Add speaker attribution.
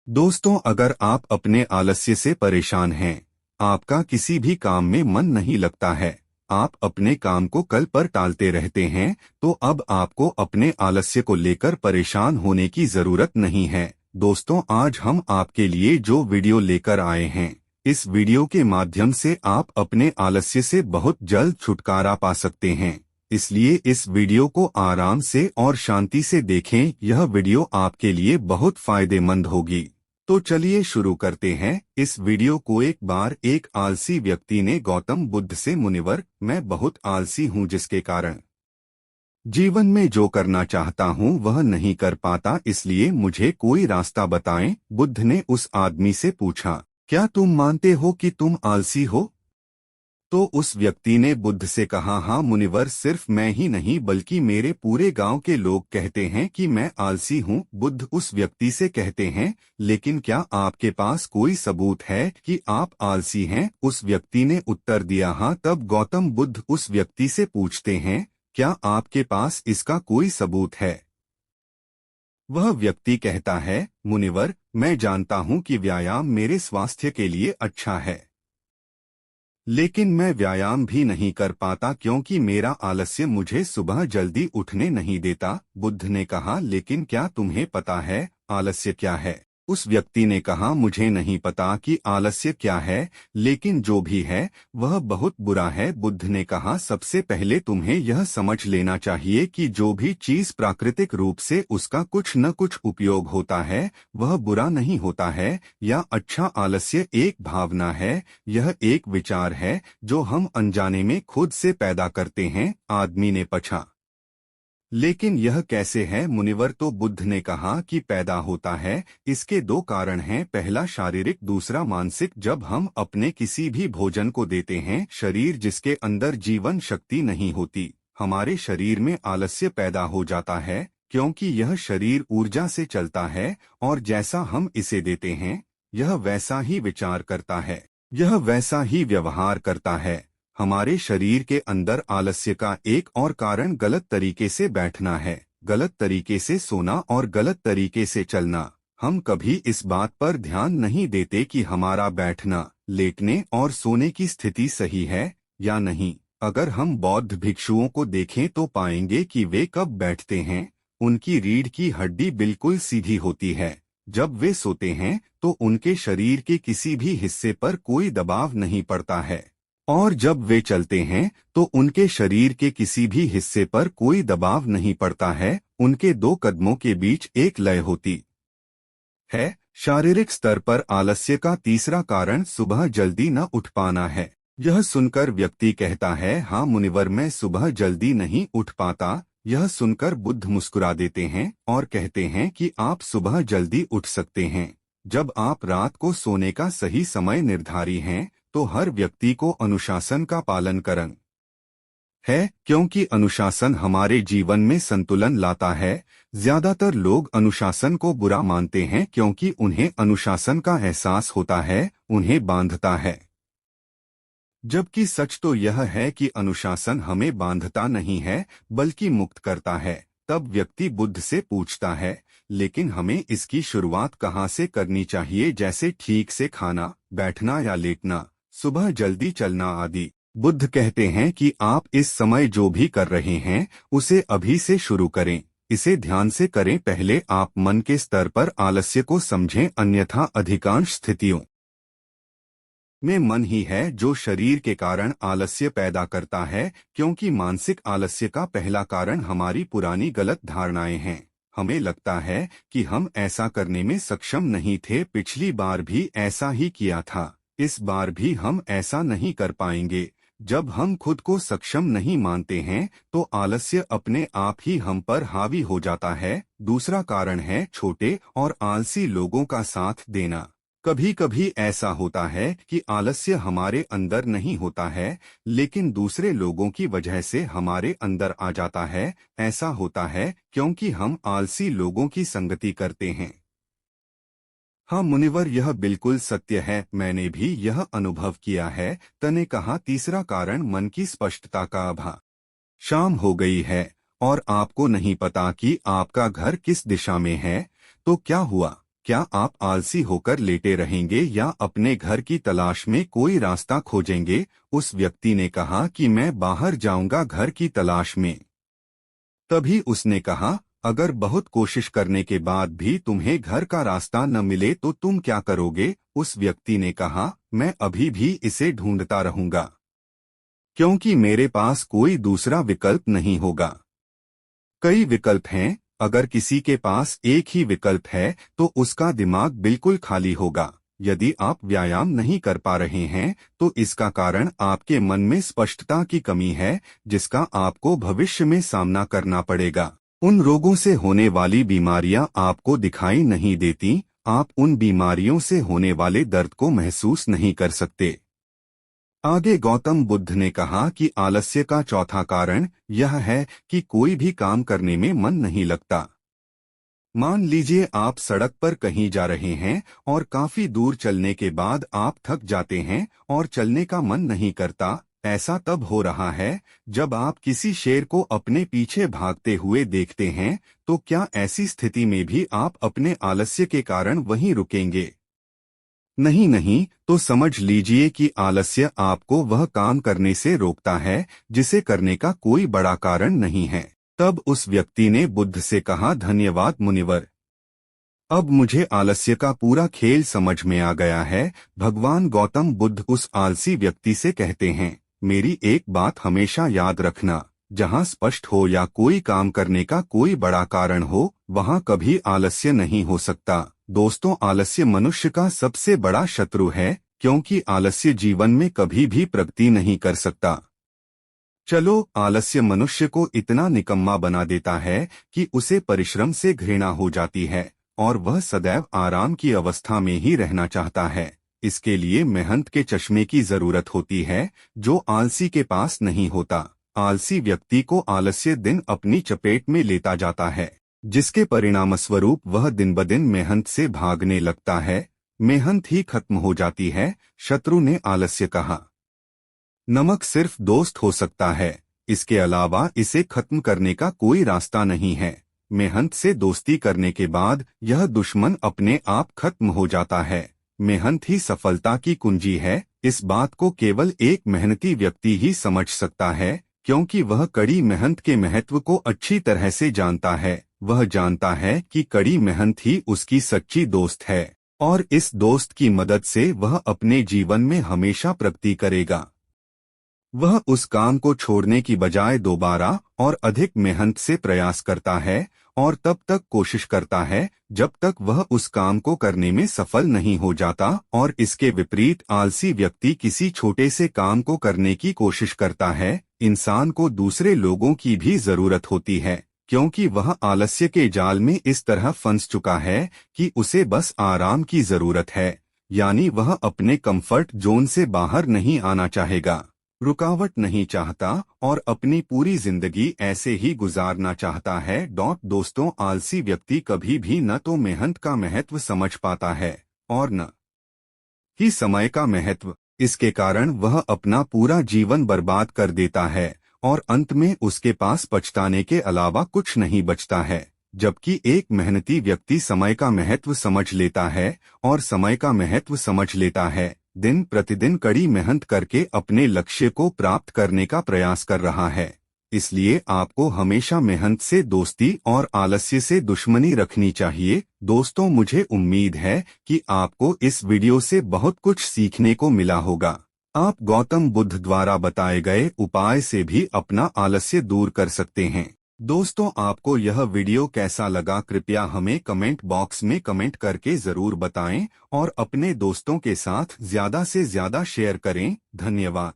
Speaker 1: दोस्तों, अगर आप अपने आलस्य से परेशान हैं, आपका किसी भी काम में मन नहीं लगता है, आप अपने काम को कल पर टालते रहते हैं, तो अब आपको अपने आलस्य को लेकर परेशान होने की जरूरत नहीं है। दोस्तों, आज हम आपके लिए जो वीडियो लेकर आए हैं, इस वीडियो के माध्यम से आप अपने आलस्य से बहुत जल्द छुटकारा पा सकते हैं। इसलिए इस वीडियो को आराम से और शांति से देखें, यह वीडियो आपके लिए बहुत फायदेमंद होगी। तो चलिए शुरू करते हैं इस वीडियो को। एक बार एक आलसी व्यक्ति ने गौतम बुद्ध से, मुनिवर, मैं बहुत आलसी हूँ जिसके कारण जीवन में जो करना चाहता हूँ वह नहीं कर पाता, इसलिए मुझे कोई रास्ता बताएं। बुद्ध ने उस आदमी से पूछा, क्या तुम मानते हो कि तुम आलसी हो? तो उस व्यक्ति ने बुद्ध से कहा, हाँ मुनिवर, सिर्फ मैं ही नहीं बल्कि मेरे पूरे गांव के लोग कहते हैं कि मैं आलसी हूँ। बुद्ध उस व्यक्ति से कहते हैं, लेकिन क्या आपके पास कोई सबूत है कि आप आलसी हैं? उस व्यक्ति ने उत्तर दिया, हाँ। तब गौतम बुद्ध उस व्यक्ति से पूछते हैं, क्या आपके पास इसका कोई सबूत है? वह व्यक्ति कहता है, मुनिवर, मैं जानता हूँ कि व्यायाम मेरे स्वास्थ्य के लिए अच्छा है, लेकिन मैं व्यायाम भी नहीं कर पाता क्योंकि मेरा आलस्य मुझे सुबह जल्दी उठने नहीं देता। बुद्ध ने कहा, लेकिन क्या तुम्हें पता है आलस्य क्या है? उस व्यक्ति ने कहा, मुझे नहीं पता कि आलस्य क्या है, लेकिन जो भी है वह बहुत बुरा है। बुद्ध ने कहा, सबसे पहले तुम्हें यह समझ लेना चाहिए कि जो भी चीज प्राकृतिक रूप से उसका कुछ न कुछ उपयोग होता है वह बुरा नहीं होता है या अच्छा। आलस्य एक भावना है, यह एक विचार है जो हम अनजाने में खुद से पैदा करते हैं। आदमी ने पूछा, लेकिन यह कैसे है मुनिवर? तो बुद्ध ने कहा कि पैदा होता है, इसके दो कारण हैं, पहला शारीरिक, दूसरा मानसिक। जब हम अपने किसी भी भोजन को देते हैं, शरीर जिसके अंदर जीवन शक्ति नहीं होती, हमारे शरीर में आलस्य पैदा हो जाता है, क्योंकि यह शरीर ऊर्जा से चलता है और जैसा हम इसे देते हैं यह वैसा ही विचार करता है, यह वैसा ही व्यवहार करता है। हमारे शरीर के अंदर आलस्य का एक और कारण गलत तरीके से बैठना है, गलत तरीके से सोना और गलत तरीके से चलना। हम कभी इस बात पर ध्यान नहीं देते कि हमारा बैठना, लेटने और सोने की स्थिति सही है या नहीं। अगर हम बौद्ध भिक्षुओं को देखें तो पाएंगे कि वे कब बैठते हैं, उनकी रीढ़ की हड्डी बिल्कुल सीधी होती है। जब वे सोते हैं तो उनके शरीर के किसी भी हिस्से पर कोई दबाव नहीं पड़ता है, और जब वे चलते हैं तो उनके शरीर के किसी भी हिस्से पर कोई दबाव नहीं पड़ता है। उनके दो कदमों के बीच एक लय होती है। शारीरिक स्तर पर आलस्य का तीसरा कारण सुबह जल्दी न उठ पाना है। यह सुनकर व्यक्ति कहता है, हाँ मुनिवर, मैं सुबह जल्दी नहीं उठ पाता। यह सुनकर बुद्ध मुस्कुरा देते हैं और कहते हैं कि आप सुबह जल्दी उठ सकते हैं जब आप रात को सोने का सही समय निर्धारी हैं। तो हर व्यक्ति को अनुशासन का पालन करना है, क्योंकि अनुशासन हमारे जीवन में संतुलन लाता है। ज्यादातर लोग अनुशासन को बुरा मानते हैं क्योंकि उन्हें अनुशासन का एहसास होता है, उन्हें बांधता है। जबकि सच तो यह है कि अनुशासन हमें बांधता नहीं है बल्कि मुक्त करता है। तब व्यक्ति बुद्ध से पूछता है, लेकिन हमें इसकी शुरुआत कहाँ से करनी चाहिए, जैसे ठीक से खाना, बैठना या लेटना, सुबह जल्दी चलना आदि? बुद्ध कहते हैं कि आप इस समय जो भी कर रहे हैं उसे अभी से शुरू करें, इसे ध्यान से करें। पहले आप मन के स्तर पर आलस्य को समझें, अन्यथा अधिकांश स्थितियों में मन ही है जो शरीर के कारण आलस्य पैदा करता है, क्योंकि मानसिक आलस्य का पहला कारण हमारी पुरानी गलत धारणाएं हैं। हमें लगता है कि हम ऐसा करने में सक्षम नहीं थे, पिछली बार भी ऐसा ही किया था, इस बार भी हम ऐसा नहीं कर पाएंगे। जब हम खुद को सक्षम नहीं मानते हैं तो आलस्य अपने आप ही हम पर हावी हो जाता है। दूसरा कारण है छोटे और आलसी लोगों का साथ देना। कभी कभी ऐसा होता है कि आलस्य हमारे अंदर नहीं होता है, लेकिन दूसरे लोगों की वजह से हमारे अंदर आ जाता है। ऐसा होता है क्योंकि हम आलसी लोगों की संगति करते हैं। हाँ मुनिवर, यह बिल्कुल सत्य है, मैंने भी यह अनुभव किया है। तने कहा, तीसरा कारण मन की स्पष्टता का अभाव। शाम हो गई है और आपको नहीं पता कि आपका घर किस दिशा में है, तो क्या हुआ? क्या आप आलसी होकर लेटे रहेंगे या अपने घर की तलाश में कोई रास्ता खोजेंगे? उस व्यक्ति ने कहा कि मैं बाहर जाऊंगा घर की तलाश में। तभी उसने कहा, अगर बहुत कोशिश करने के बाद भी तुम्हें घर का रास्ता न मिले तो तुम क्या करोगे? उस व्यक्ति ने कहा, मैं अभी भी इसे ढूंढता रहूंगा, क्योंकि मेरे पास कोई दूसरा विकल्प नहीं होगा। कई विकल्प हैं, अगर किसी के पास एक ही विकल्प है तो उसका दिमाग बिल्कुल खाली होगा। यदि आप व्यायाम नहीं कर पा रहे हैं तो इसका कारण आपके मन में स्पष्टता की कमी है, जिसका आपको भविष्य में सामना करना पड़ेगा। उन रोगों से होने वाली बीमारियां आपको दिखाई नहीं देती, आप उन बीमारियों से होने वाले दर्द को महसूस नहीं कर सकते। आगे गौतम बुद्ध ने कहा कि आलस्य का चौथा कारण यह है कि कोई भी काम करने में मन नहीं लगता। मान लीजिए आप सड़क पर कहीं जा रहे हैं और काफी दूर चलने के बाद आप थक जाते हैं और चलने का मन नहीं करता। ऐसा तब हो रहा है जब आप किसी शेर को अपने पीछे भागते हुए देखते हैं। तो क्या ऐसी स्थिति में भी आप अपने आलस्य के कारण वहीं रुकेंगे? नहीं नहीं, तो समझ लीजिए कि आलस्य आपको वह काम करने से रोकता है जिसे करने का कोई बड़ा कारण नहीं है। तब उस व्यक्ति ने बुद्ध से कहा, धन्यवाद मुनिवर, अब मुझे आलस्य का पूरा खेल समझ में आ गया है। भगवान गौतम बुद्ध उस आलसी व्यक्ति से कहते हैं, मेरी एक बात हमेशा याद रखना, जहाँ स्पष्ट हो या कोई काम करने का कोई बड़ा कारण हो, वहाँ कभी आलस्य नहीं हो सकता। दोस्तों, आलस्य मनुष्य का सबसे बड़ा शत्रु है, क्योंकि आलस्य जीवन में कभी भी प्रगति नहीं कर सकता। चलो, आलस्य मनुष्य को इतना निकम्मा बना देता है कि उसे परिश्रम से घृणा हो जाती है और वह सदैव आराम की अवस्था में ही रहना चाहता है। इसके लिए मेहनत के चश्मे की जरूरत होती है, जो आलसी के पास नहीं होता। आलसी व्यक्ति को आलस्य दिन अपनी चपेट में लेता जाता है, जिसके परिणामस्वरूप वह दिन ब दिन मेहनत से भागने लगता है। मेहनत ही खत्म हो जाती है। शत्रु ने आलस्य कहा, नमक सिर्फ दोस्त हो सकता है, इसके अलावा इसे खत्म करने का कोई रास्ता नहीं है। मेहनत से दोस्ती करने के बाद यह दुश्मन अपने आप खत्म हो जाता है। मेहनत ही सफलता की कुंजी है। इस बात को केवल एक मेहनती व्यक्ति ही समझ सकता है, क्योंकि वह कड़ी मेहनत के महत्व को अच्छी तरह से जानता है। वह जानता है कि कड़ी मेहनत ही उसकी सच्ची दोस्त है और इस दोस्त की मदद से वह अपने जीवन में हमेशा प्रगति करेगा। वह उस काम को छोड़ने की बजाय दोबारा और अधिक मेहनत से प्रयास करता है और तब तक कोशिश करता है जब तक वह उस काम को करने में सफल नहीं हो जाता। और इसके विपरीत आलसी व्यक्ति किसी छोटे से काम को करने की कोशिश करता है। इंसान को दूसरे लोगों की भी जरूरत होती है, क्योंकि वह आलस्य के जाल में इस तरह फंस चुका है कि उसे बस आराम की जरूरत है, यानी वह अपने कंफर्ट जोन से बाहर नहीं आना चाहेगा, रुकावट नहीं चाहता और अपनी पूरी जिंदगी ऐसे ही गुजारना चाहता है। दोस्तों, आलसी व्यक्ति कभी भी न तो मेहनत का महत्व समझ पाता है और न ही समय का महत्व। इसके कारण वह अपना पूरा जीवन बर्बाद कर देता है और अंत में उसके पास पछताने के अलावा कुछ नहीं बचता है। जबकि एक मेहनती व्यक्ति समय का महत्व समझ लेता है और समय का महत्व समझ लेता है, दिन प्रतिदिन कड़ी मेहनत करके अपने लक्ष्य को प्राप्त करने का प्रयास कर रहा है। इसलिए आपको हमेशा मेहनत से दोस्ती और आलस्य से दुश्मनी रखनी चाहिए। दोस्तों, मुझे उम्मीद है कि आपको इस वीडियो से बहुत कुछ सीखने को मिला होगा। आप गौतम बुद्ध द्वारा बताए गए उपाय से भी अपना आलस्य दूर कर सकते हैं। दोस्तों, आपको यह वीडियो कैसा लगा, कृपया हमें कमेंट बॉक्स में कमेंट करके जरूर बताएं और अपने दोस्तों के साथ ज्यादा से ज्यादा शेयर करें। धन्यवाद।